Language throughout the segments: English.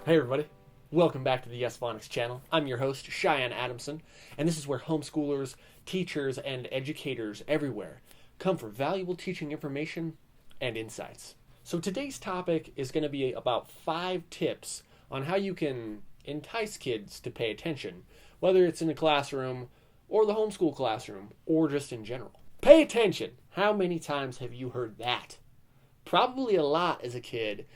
Hey everybody, welcome back to the Phonics channel. I'm your host, Cheyenne Adamson, and this is where homeschoolers, teachers, and educators everywhere come for valuable teaching information and insights. So today's topic is going to be about 5 tips on how you can entice kids to pay attention, whether it's in the classroom or the homeschool classroom or just in general. Pay attention! How many times have you heard that? Probably a lot as a kid.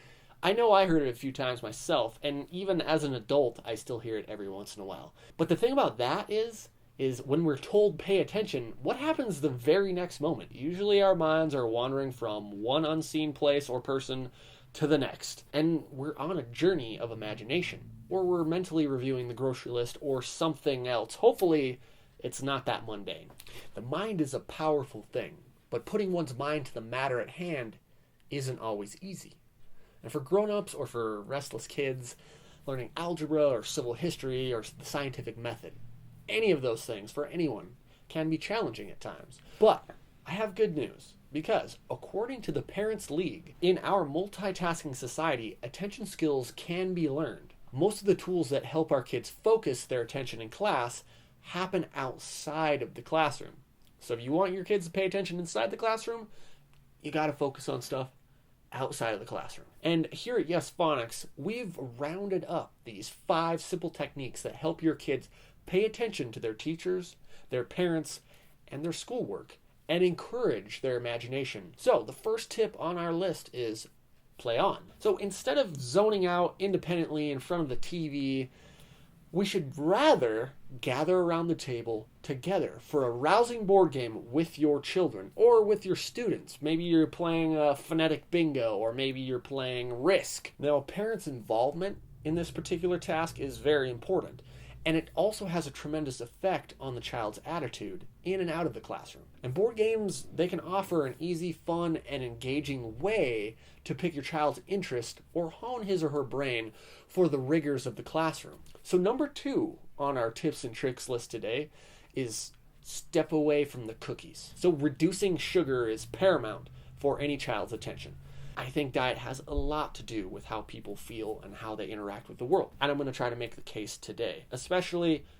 I know I heard it a few times myself, and even as an adult, I still hear it every once in a while. But the thing about that is when we're told pay attention, what happens the very next moment? Usually our minds are wandering from one unseen place or person to the next, and we're on a journey of imagination, or we're mentally reviewing the grocery list or something else. Hopefully, it's not that mundane. The mind is a powerful thing, but putting one's mind to the matter at hand isn't always easy. And for grown-ups or for restless kids, learning algebra or civil history or the scientific method, any of those things for anyone can be challenging at times. But I have good news, because according to the Parents League, in our multitasking society, attention skills can be learned. Most of the tools that help our kids focus their attention in class happen outside of the classroom. So if you want your kids to pay attention inside the classroom, you got to focus on stuff outside of the classroom. And here at Phonics, we've rounded up these 5 simple techniques that help your kids pay attention to their teachers, their parents, and their schoolwork, and encourage their imagination. So the first tip on our list is play on. So instead of zoning out independently in front of the TV, we should rather gather around the table together for a rousing board game with your children or with your students. Maybe you're playing a phonetic bingo, or maybe you're playing Risk. Now, a parent's involvement in this particular task is very important, and it also has a tremendous effect on the child's attitude in and out of the classroom. And board games, they can offer an easy, fun, and engaging way to pick your child's interest or hone his or her brain for the rigors of the classroom. So number 2 on our tips and tricks list today is step away from the cookies. So reducing sugar is paramount for any child's attention. I think diet has a lot to do with how people feel and how they interact with the world. And I'm going to try to make the case today,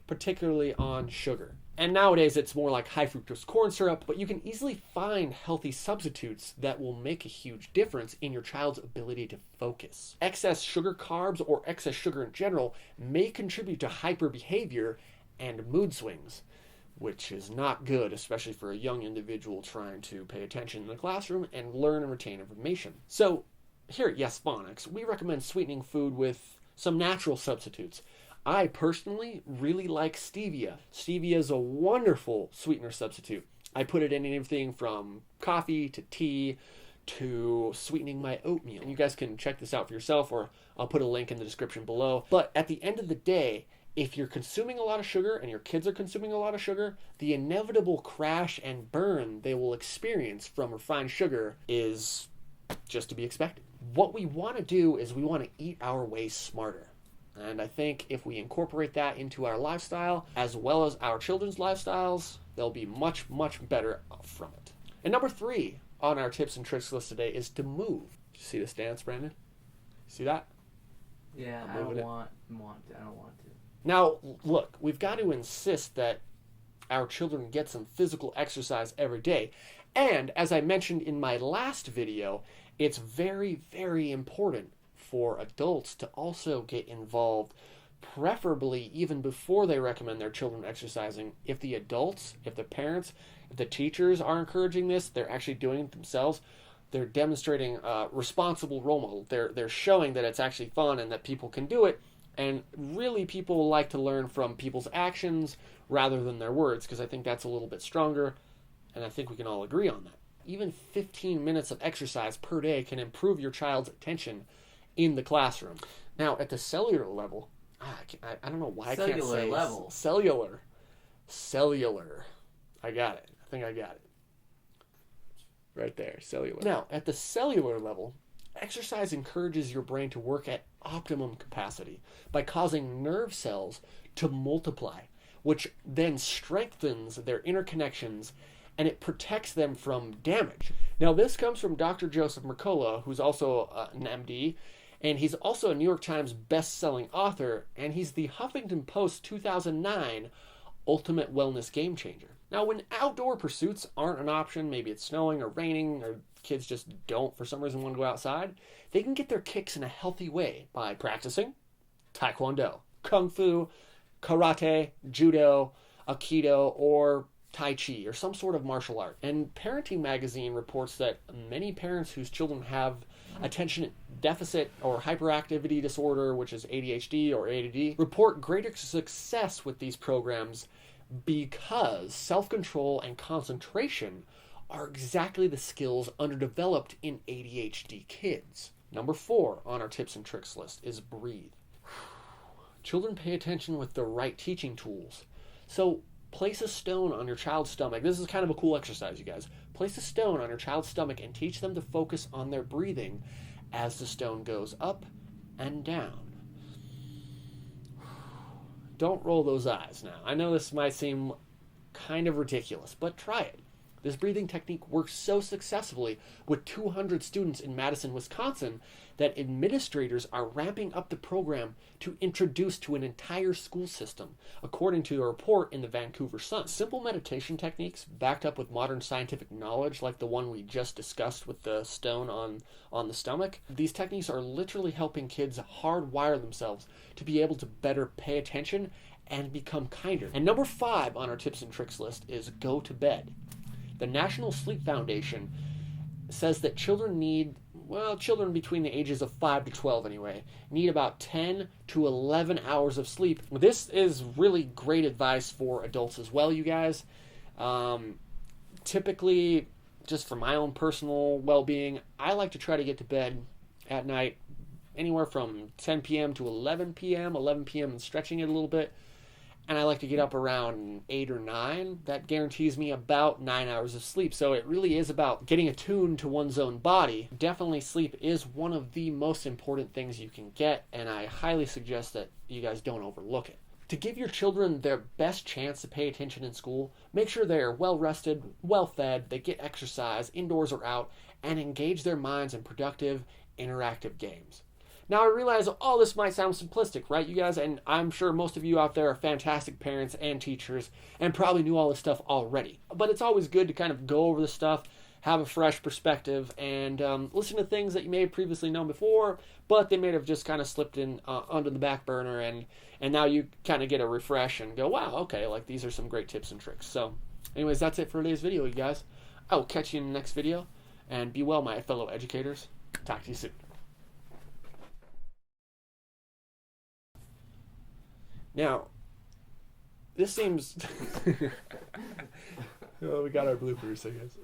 particularly on sugar. And nowadays it's more like high fructose corn syrup, but you can easily find healthy substitutes that will make a huge difference in your child's ability to focus. Excess sugar carbs or excess sugar in general may contribute to hyper behavior and mood swings, which is not good, especially for a young individual trying to pay attention in the classroom and learn and retain information. So here at Phonics, we recommend sweetening food with some natural substitutes. I personally really like stevia. Stevia is a wonderful sweetener substitute. I put it in anything from coffee to tea to sweetening my oatmeal. And you guys can check this out for yourself, or I'll put a link in the description below. But at the end of the day, if you're consuming a lot of sugar and your kids are consuming a lot of sugar, the inevitable crash and burn they will experience from refined sugar is just to be expected. What we want to do is we want to eat our way smarter. And I think if we incorporate that into our lifestyle, as well as our children's lifestyles, they'll be much, much better from it. And number 3 on our tips and tricks list today is to move. Did you see this dance, Brandon? See that? Yeah, I don't want to. Now, look, we've got to insist that our children get some physical exercise every day. And as I mentioned in my last video, it's very, very important for adults to also get involved, preferably even before they recommend their children exercising. If the adults, if the parents, if the teachers are encouraging this, they're actually doing it themselves. They're demonstrating a responsible role model. They're showing that it's actually fun and that people can do it. And really, people like to learn from people's actions rather than their words, because I think that's a little bit stronger, and I think we can all agree on that. Even 15 minutes of exercise per day can improve your child's attention in the classroom. Now, at the cellular level, I don't know why I can't say level. Cellular. I got it. I think I got it. Right there, cellular. Now, at the cellular level, exercise encourages your brain to work at optimum capacity by causing nerve cells to multiply, which then strengthens their interconnections and it protects them from damage. Now, this comes from Dr. Joseph Mercola, who's also an MD, And he's also a New York Times best-selling author, and he's the Huffington Post 2009 Ultimate Wellness Game Changer. Now, when outdoor pursuits aren't an option, maybe it's snowing or raining, or kids just don't, for some reason, want to go outside, they can get their kicks in a healthy way by practicing Taekwondo, Kung Fu, Karate, Judo, Aikido, or Tai Chi, or some sort of martial art. And Parenting Magazine reports that many parents whose children have attention deficit or hyperactivity disorder, which is ADHD or ADD, report greater success with these programs because self-control and concentration are exactly the skills underdeveloped in ADHD kids. Number 4 on our tips and tricks list is breathe. Children pay attention with the right teaching tools. So place a stone on your child's stomach. This is kind of a cool exercise, you guys. Place a stone on your child's stomach and teach them to focus on their breathing as the stone goes up and down. Don't roll those eyes now. I know this might seem kind of ridiculous, but try it. This breathing technique works so successfully with 200 students in Madison, Wisconsin, that administrators are ramping up the program to introduce to an entire school system, according to a report in the Vancouver Sun. Simple meditation techniques backed up with modern scientific knowledge, like the one we just discussed with the stone on the stomach. These techniques are literally helping kids hardwire themselves to be able to better pay attention and become kinder. And number 5 on our tips and tricks list is go to bed. The National Sleep Foundation says that children between the ages of 5 to 12 anyway, need about 10 to 11 hours of sleep. This is really great advice for adults as well, you guys. Typically, just for my own personal well-being, I like to try to get to bed at night anywhere from 10 p.m. to 11 p.m., and stretching it a little bit. And I like to get up around 8 or 9. That guarantees me about 9 hours of sleep. So it really is about getting attuned to one's own body. Definitely sleep is one of the most important things you can get, and I highly suggest that you guys don't overlook it. To give your children their best chance to pay attention in school, make sure they're well rested, well fed, they get exercise, indoors or out, and engage their minds in productive, interactive games. Now, I realize all this might sound simplistic, right, you guys? And I'm sure most of you out there are fantastic parents and teachers and probably knew all this stuff already. But it's always good to kind of go over this stuff, have a fresh perspective, and listen to things that you may have previously known before, but they may have just kind of slipped in under the back burner, and now you kind of get a refresh and go, wow, okay, like these are some great tips and tricks. So anyways, that's it for today's video, you guys. I will catch you in the next video, and be well, my fellow educators. Talk to you soon. Now, this seems... well, we got our bloopers, I guess.